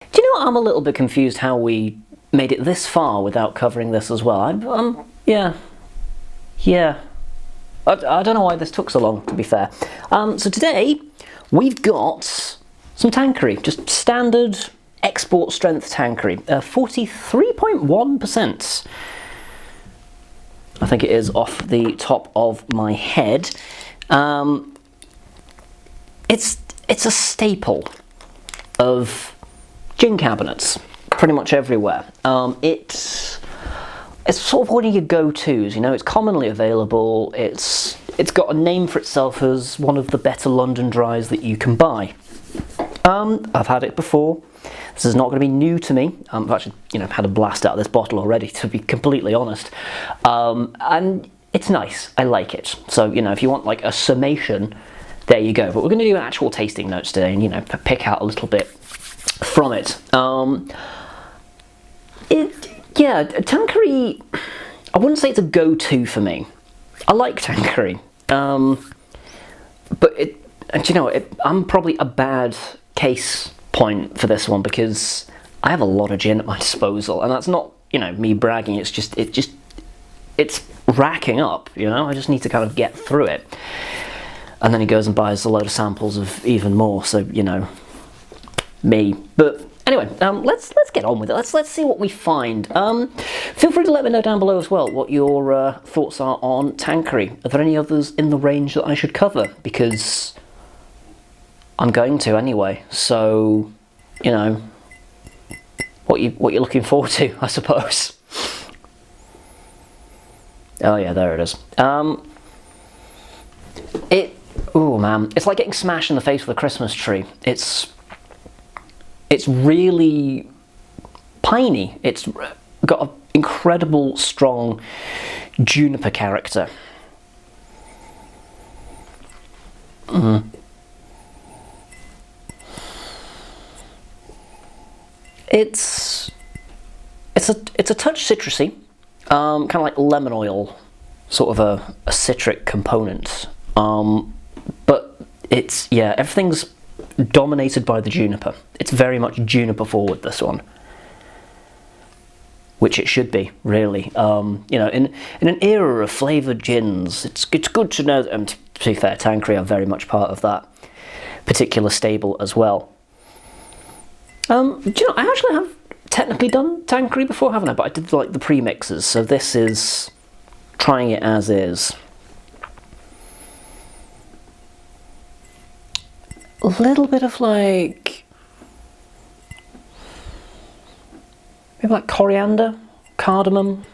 Do you know what? I'm a little bit confused how we made it this far without covering this as well. Yeah. I don't know why this took so long, to be fair. So today, we've got some Tanqueray, just standard export strength Tanqueray, 43.1%. I think it is off the top of my head. It's a staple of gin cabinets, pretty much everywhere. It's sort of one of your go-tos, you know. It's commonly available. It's got a name for itself as one of the better London dries that you can buy. I've had it before. This is not going to be new to me. I've actually, had a blast out of this bottle already, to be completely honest. And it's nice. I like it. So, if you want like a summation, there you go. But we're going to do actual tasting notes today and, pick out a little bit from it. Tanqueray, I wouldn't say it's a go-to for me. I like Tanqueray. But I'm probably a bad case point for this one because I have a lot of gin at my disposal, and that's not, me bragging. It's just it's racking up, I just need to kind of get through it. And then he goes and buys a load of samples of even more, so, me. But anyway, let's get on with it. Let's see what we find. Feel free to let me know down below as well what your thoughts are on Tanqueray. Are there any others in the range that I should cover? Because I'm going to anyway. So, what you're looking forward to, I suppose. Oh yeah, there it is. Oh man, it's like getting smashed in the face with a Christmas tree. It's really piney. It's got an incredible strong Juniper character. It's a touch citrusy, kind of like lemon oil, sort of a citric component. But everything's dominated by the juniper. It's very much juniper forward, this one, which it should be, really. In an era of flavoured gins, it's good to know. And to be fair, Tanqueray are very much part of that particular stable as well. I actually have technically done Tanqueray before, haven't I? But I did like the pre-mixes, so this is trying it as is. A little bit of like, maybe like coriander, cardamom.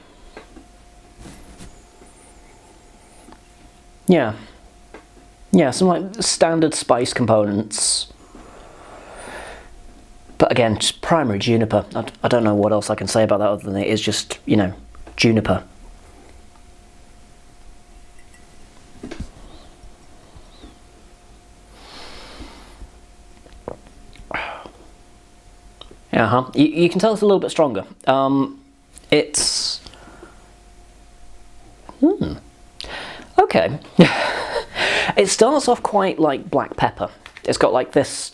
Yeah, some like standard spice components. But again, just primary juniper. I don't know what else I can say about that other than it is just, juniper. You can tell it's a little bit stronger. It's... Okay. It starts off quite like black pepper. It's got like this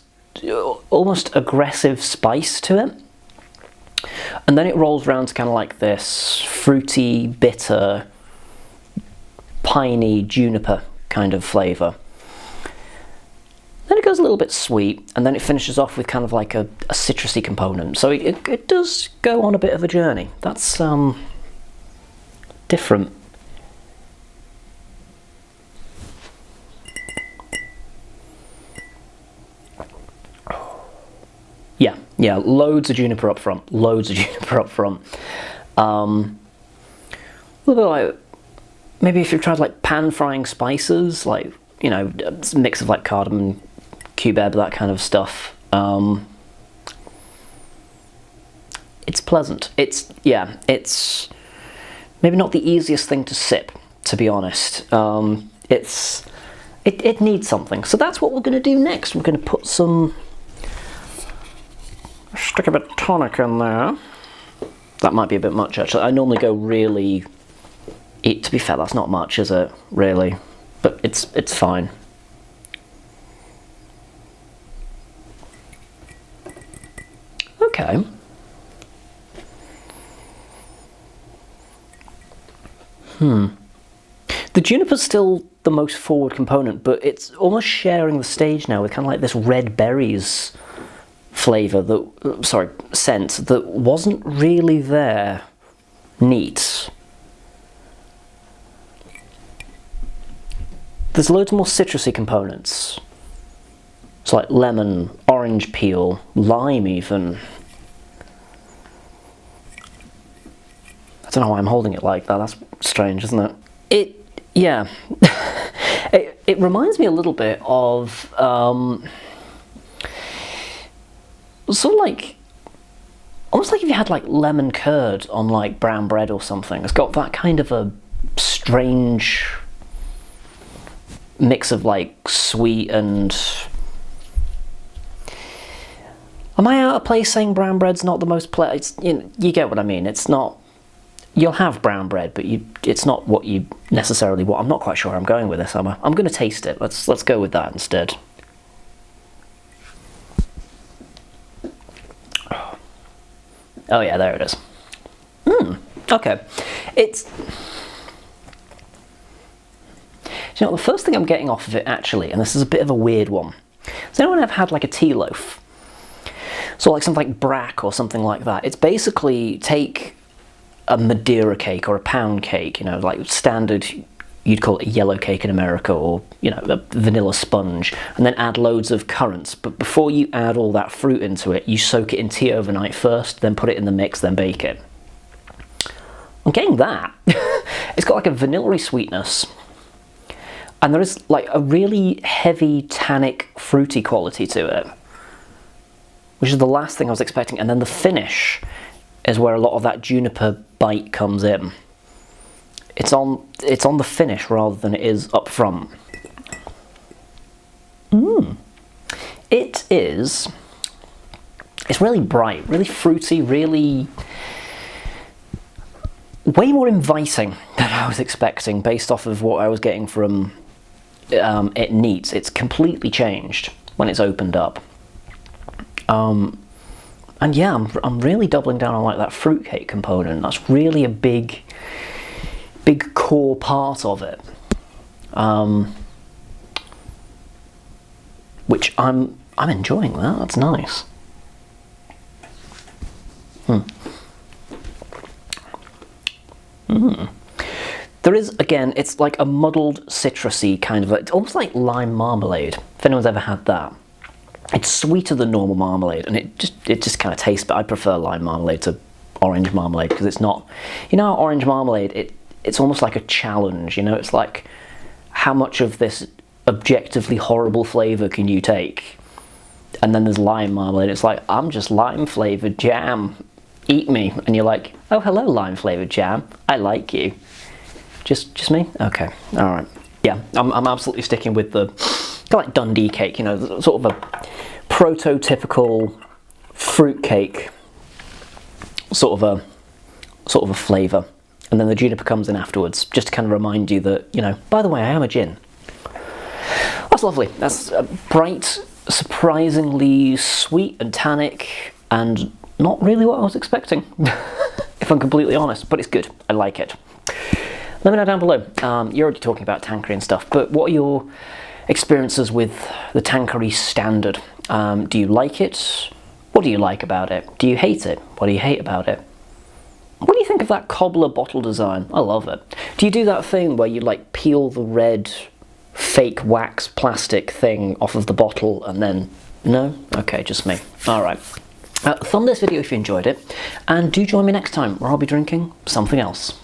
almost aggressive spice to it. And then it rolls around to kind of like this fruity, bitter, piney juniper kind of flavour. Then it goes a little bit sweet, and then it finishes off with kind of like a citrusy component. So it does go on a bit of a journey. That's different. Yeah, loads of juniper up front. A little bit like, maybe if you've tried like pan frying spices, like, a mix of like cardamom, cubeb, that kind of stuff. It's pleasant. It's maybe not the easiest thing to sip, to be honest. It needs something. So that's what we're going to do next. We're going to put stick a bit of tonic in there. That might be a bit much, actually. I normally go really... To be fair, that's not much, is it? Really. But it's fine. Okay. The Juniper's still the most forward component, but it's almost sharing the stage now with kind of like this red berries flavour scent that wasn't really there. Neat. There's loads more citrusy components. It's like lemon, orange peel, lime even. I don't know why I'm holding it like that, that's strange, isn't it? Yeah. It reminds me a little bit of, sort of like, almost like if you had like lemon curd on like brown bread or something. It's got that kind of a strange mix of like sweet and... Am I out of place saying brown bread's not the most you get what I mean. It's not... You'll have brown bread, but it's not what you necessarily want. I'm not quite sure where I'm going with this, am I? I'm going to taste it. Let's go with that instead. Oh yeah, there it is. Okay. It's... You know, the first thing I'm getting off of it actually, and this is a bit of a weird one. Has anyone ever had like a tea loaf? So like something like brack or something like that. It's basically take a Madeira cake or a pound cake, you know, like standard, you'd call it a yellow cake in America, or, you know, a vanilla sponge, and then add loads of currants. But before you add all that fruit into it, you soak it in tea overnight first, then put it in the mix, then bake it. I'm getting that. It's got like a vanilla-y sweetness, and there is like a really heavy tannic fruity quality to it, which is the last thing I was expecting. And then the finish is where a lot of that juniper bite comes in. It's on the finish rather than it is up front. It's really bright, really fruity, really way more inviting than I was expecting based off of what I was getting from it neat. It's completely changed when it's opened up. And yeah, I'm really doubling down on like that fruitcake component. That's really a big core part of it, which I'm enjoying that. That's nice. There is, again, it's like a muddled citrusy kind of, it's almost like lime marmalade, if anyone's ever had that. It's sweeter than normal marmalade, and it just kind of tastes, but I prefer lime marmalade to orange marmalade, because it's not, you know, orange marmalade, it's almost like a challenge, you know, it's like, how much of this objectively horrible flavour can you take? And then there's lime marmalade, it's like, I'm just lime flavoured jam, eat me. And you're like, oh hello lime flavoured jam, I like you. Just me? Okay, alright. Yeah, I'm absolutely sticking with the, kind of like Dundee cake, you know, sort of a prototypical fruitcake sort of a flavour, and then the juniper comes in afterwards, just to kind of remind you that, you know, by the way, I am a gin. That's lovely. That's bright, surprisingly sweet and tannic, and not really what I was expecting, if I'm completely honest, but it's good. I like it. Let me know down below. You're already talking about Tanqueray and stuff, but what are your experiences with the Tanqueray standard? Do you like it? What do you like about it? Do you hate it? What do you hate about it? What do you think of that Cobbler bottle design? I love it. Do you do that thing where you like peel the red fake wax plastic thing off of the bottle and then... No? Okay, just me. Alright. Thumb this video if you enjoyed it, and do join me next time where I'll be drinking something else.